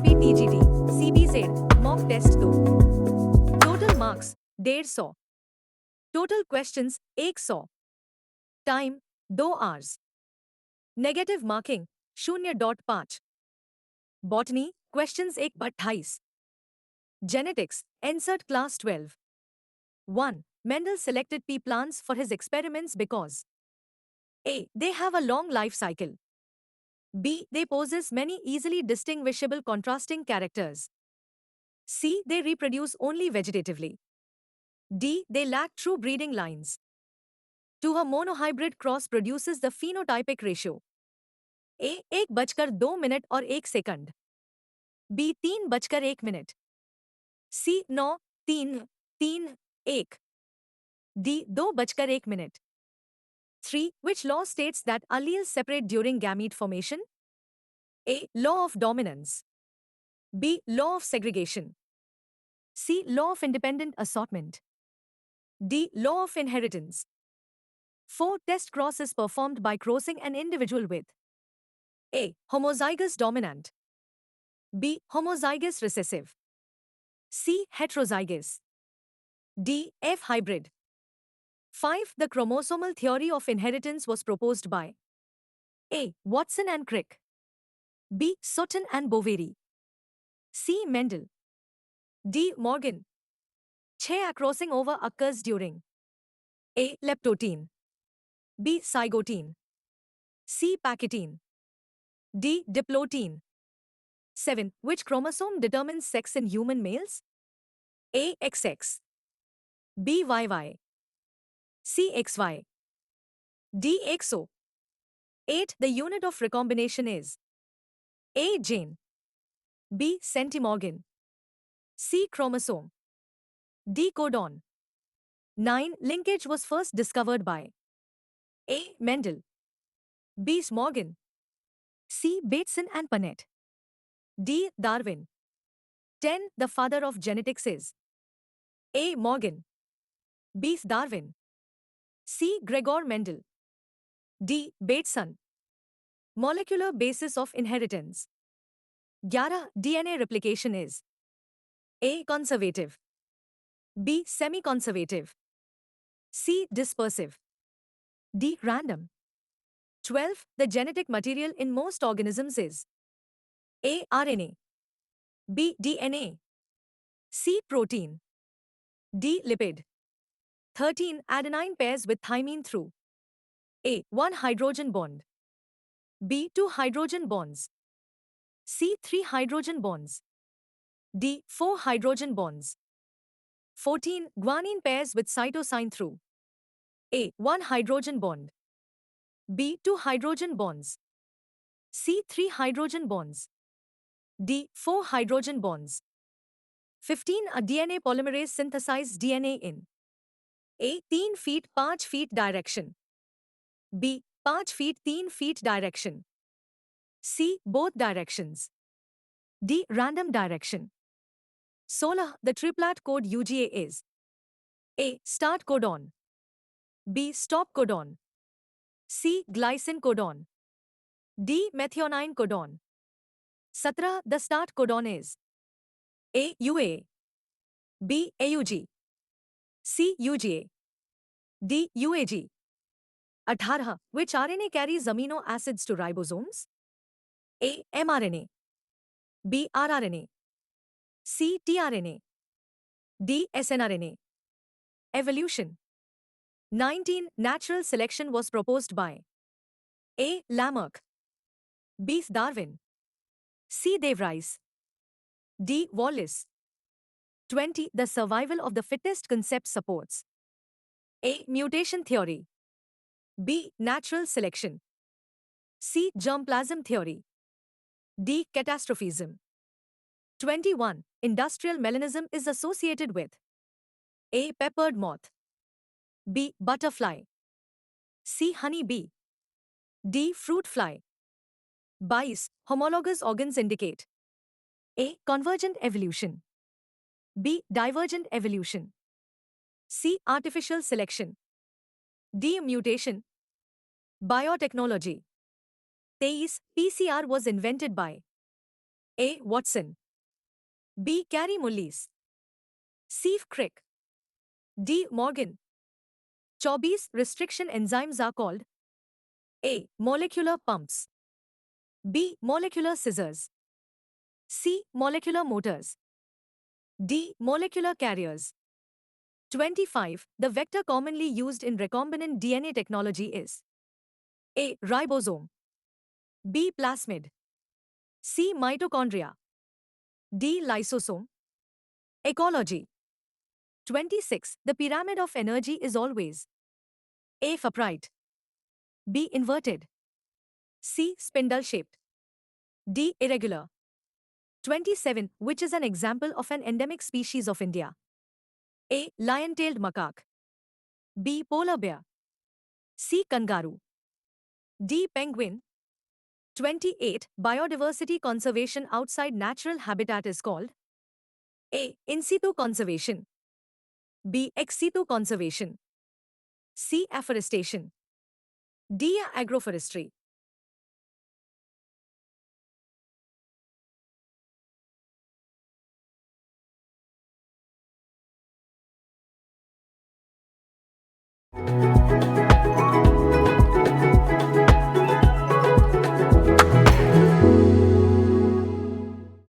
SPTGT, CBZ, mock test 2. Total marks 150. Total questions 100. Time 2 hours. Negative marking 0.5. Botany questions 1/28. Genetics answered class 12. 1. Mendel selected pea plants for his experiments because A. They have a long life cycle. B. They possess many easily distinguishable contrasting characters. C. They reproduce only vegetatively. D. They lack true breeding lines. 2. A monohybrid cross produces the phenotypic ratio. A. 1:02 और 1 second. B. 3:01. C. 9, 3, 3, 1. D. 2:01. 3. Which law states that alleles separate during gamete formation? A. Law of dominance. B. Law of segregation. C. Law of independent assortment. D. Law of inheritance. 4. Test cross is performed by crossing an individual with A. Homozygous dominant. B. Homozygous recessive. C. Heterozygous. D. F hybrid. 5. The chromosomal theory of inheritance was proposed by A. Watson and Crick. B. Sutton and Boveri. C. Mendel. D. Morgan. 6. Crossing over occurs during A. Leptotene. B. Cygotene. C. Pachytene. D. Diplotene. 7. Which chromosome determines sex in human males? A. XX. B. YY. C. XY. D. XO. 8. The unit of recombination is A. Gene. B. Centimorgan. C. Chromosome. D. Codon. 9. Linkage was first discovered by A. Mendel. B. Morgan. C. Bateson and Punnett. D. Darwin. 10. The father of genetics is A. Morgan. B. Darwin. C. Gregor Mendel. D. Bateson. Molecular basis of inheritance. 11. DNA replication is A. Conservative. B. Semi-conservative. C. Dispersive. D. Random. 12. The genetic material in most organisms is A. RNA. B. DNA. C. Protein. D. Lipid. 13. Adenine pairs with thymine through A. 1 hydrogen bond. B. 2 hydrogen bonds. C. 3 hydrogen bonds. D. 4 hydrogen bonds. 14. Guanine pairs with cytosine through A. 1 hydrogen bond. B. 2 hydrogen bonds. C. 3 hydrogen bonds. D. 4 hydrogen bonds. 15. A DNA polymerase synthesizes DNA in A. 3 feet 5 feet direction. B. 5 feet 3 feet direction. C. Both directions. D. Random direction. 16. The triplet code UGA is A. Start codon. B. Stop codon. C. Glycine codon. D. Methionine codon. 17. The start codon is A. UA. B. AUG. C. UGA. D. UAG. 18. Which RNA carries amino acids to ribosomes? A. mRNA. B. rRNA. C. tRNA. D. snRNA. Evolution. 19. Natural selection was proposed by A. Lamarck. B. Darwin. C. De Vries. D. Wallace. 20. The survival of the fittest concept supports A. Mutation theory. B. Natural selection. C. Germplasm theory. D. Catastrophism. 21. Industrial melanism is associated with A. Peppered moth. B. Butterfly. C. Honey bee. D. Fruit fly. 22. Homologous organs indicate A. Convergent evolution. B. Divergent evolution. C. Artificial selection. D. Mutation. Biotechnology. 23. PCR was invented by A. Watson. B. Carey Mullis. C. Crick. D. Morgan. Chobis restriction enzymes are called A. Molecular pumps. B. Molecular scissors. C. Molecular motors. D. Molecular carriers. 25. The vector commonly used in recombinant DNA technology is A. Ribosome. B. Plasmid. C. Mitochondria. D. Lysosome. Ecology. 26. The pyramid of energy is always A. Upright. B. Inverted. C. Spindle-shaped. D. Irregular. 27. Which is an example of an endemic species of India? A. Lion-tailed macaque. B. Polar bear. C. Kangaroo. D. Penguin. 28. Biodiversity conservation outside natural habitat is called A. In situ conservation. B. Ex situ conservation. C. Afforestation. D. Agroforestry.